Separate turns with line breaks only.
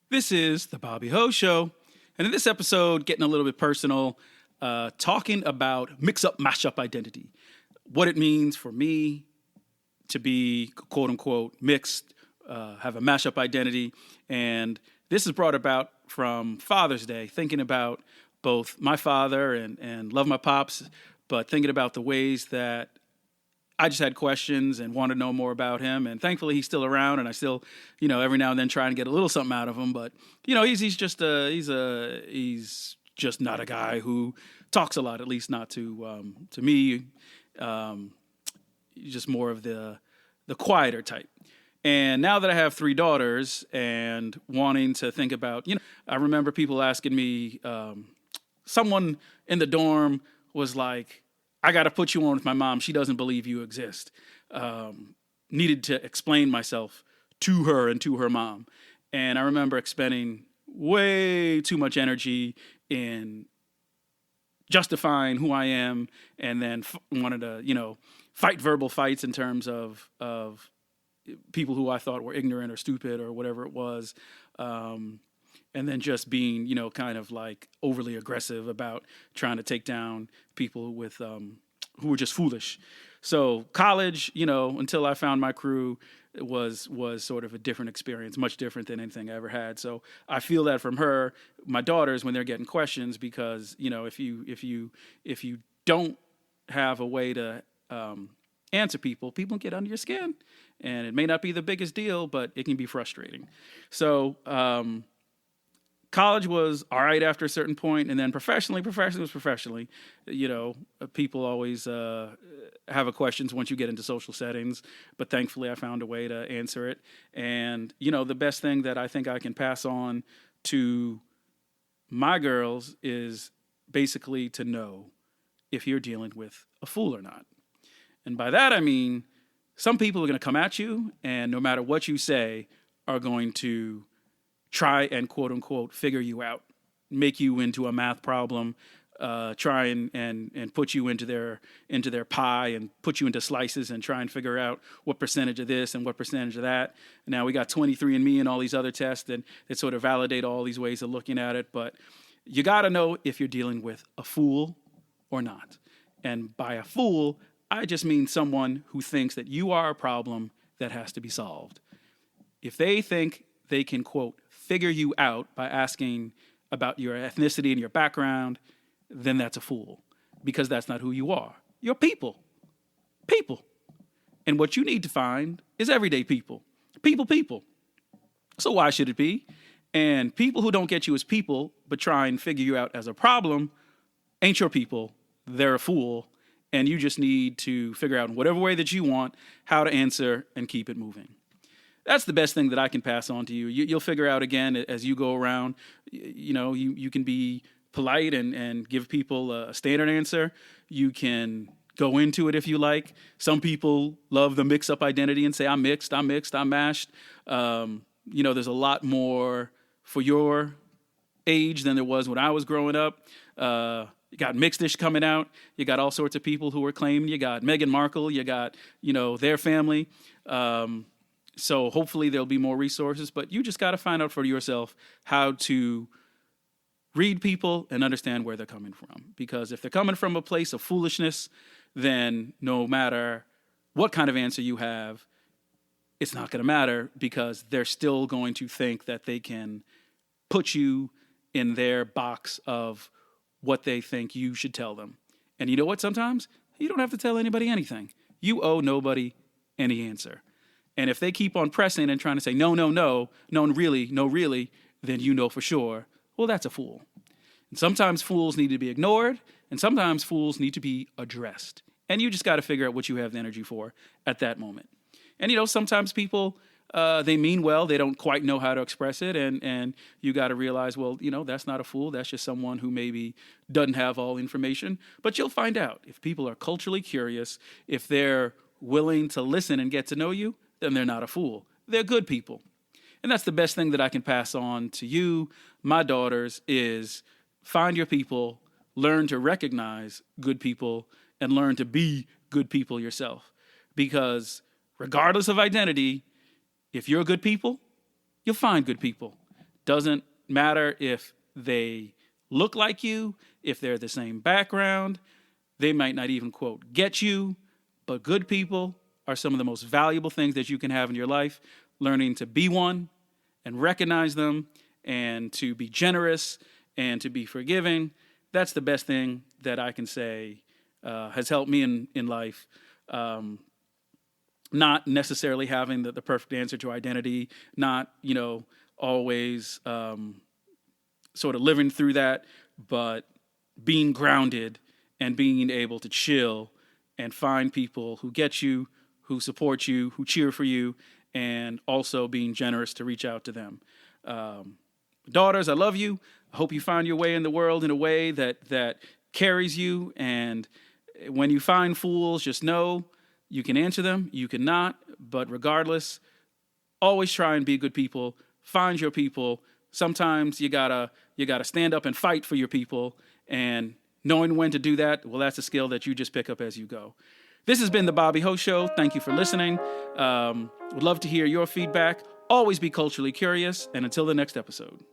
This is the Bobby Ho Show, and in this episode, getting a little bit personal, talking about mix-up, mash-up identity, what it means for me to be quote-unquote mixed, have a mash-up identity, and this is brought about from Father's Day, thinking about both my father and love my pops, but thinking about the ways that I just had questions and wanted to know more about him. And thankfully he's still around, and I still, every now and then try and get a little something out of him. But, he's just not a guy who talks a lot, at least not to me. He's just more of the quieter type. And now that I have 3 daughters and wanting to think about, I remember people asking me, someone in the dorm was like, I got to put you on with my mom. She doesn't believe you exist. Needed to explain myself to her and to her mom. And I remember expending way too much energy in justifying who I am, and then wanted to, fight verbal fights in terms of people who I thought were ignorant or stupid or whatever it was. And then just being, kind of like overly aggressive about trying to take down people with who were just foolish. So college, until I found my crew, was sort of a different experience, much different than anything I ever had. So I feel that from her, my daughters, when they're getting questions, because if you don't have a way to answer people get under your skin, and it may not be the biggest deal, but it can be frustrating. So college was all right after a certain point, and then professionally was professionally. People always have questions once you get into social settings, but thankfully I found a way to answer it. And, the best thing that I think I can pass on to my girls is basically to know if you're dealing with a fool or not. And by that I mean, some people are going to come at you, and no matter what you say, are going to try and quote unquote figure you out, make you into a math problem, try and put you into their pie and put you into slices and try and figure out what percentage of this and what percentage of that. Now we got 23andMe and all these other tests that sort of validate all these ways of looking at it. But you got to know if you're dealing with a fool or not. And by a fool, I just mean someone who thinks that you are a problem that has to be solved. If they think they can, quote, figure you out by asking about your ethnicity and your background, then that's a fool, because that's not who you are. You're people. People. And what you need to find is everyday people. People. So why should it be? And people who don't get you as people, but try and figure you out as a problem, ain't your people. They're a fool. And you just need to figure out in whatever way that you want how to answer and keep it moving. That's the best thing that I can pass on to you. You'll figure out, again, as you go around, you can be polite and give people a standard answer. You can go into it if you like. Some people love the mix-up identity and say, I'm mixed, I'm mashed. There's a lot more for your age than there was when I was growing up. You got Mixed-ish coming out. You got all sorts of people who are claiming. You got Meghan Markle. You got, their family. So hopefully there'll be more resources, but you just got to find out for yourself how to read people and understand where they're coming from. Because if they're coming from a place of foolishness, then no matter what kind of answer you have, it's not going to matter, because they're still going to think that they can put you in their box of what they think you should tell them. And you know what? Sometimes you don't have to tell anybody anything. You owe nobody any answer. And if they keep on pressing and trying to say, no, really, then you know for sure, well, that's a fool. And sometimes fools need to be ignored, and sometimes fools need to be addressed. And you just got to figure out what you have the energy for at that moment. And, sometimes people, they mean well, they don't quite know how to express it, and you got to realize, well, that's not a fool, that's just someone who maybe doesn't have all information. But you'll find out if people are culturally curious, if they're willing to listen and get to know you, then they're not a fool. They're good people. And that's the best thing that I can pass on to you, my daughters, is find your people, learn to recognize good people, and learn to be good people yourself. Because regardless of identity, if you're good people, you'll find good people. Doesn't matter if they look like you, if they're the same background. They might not even, quote, get you, but good people are some of the most valuable things that you can have in your life. Learning to be one and recognize them and to be generous and to be forgiving. That's the best thing that I can say has helped me in life. Not necessarily having the perfect answer to identity, not, always sort of living through that, but being grounded and being able to chill and find people who get you, who support you, who cheer for you, and also being generous to reach out to them. Daughters, I love you. I hope you find your way in the world in a way that carries you. And when you find fools, just know you can answer them, you cannot. But regardless, always try and be good people. Find your people. Sometimes you gotta stand up and fight for your people. And knowing when to do that, well, that's a skill that you just pick up as you go. This has been the Bobby Ho Show. Thank you for listening. Would love to hear your feedback. Always be culturally curious. And until the next episode.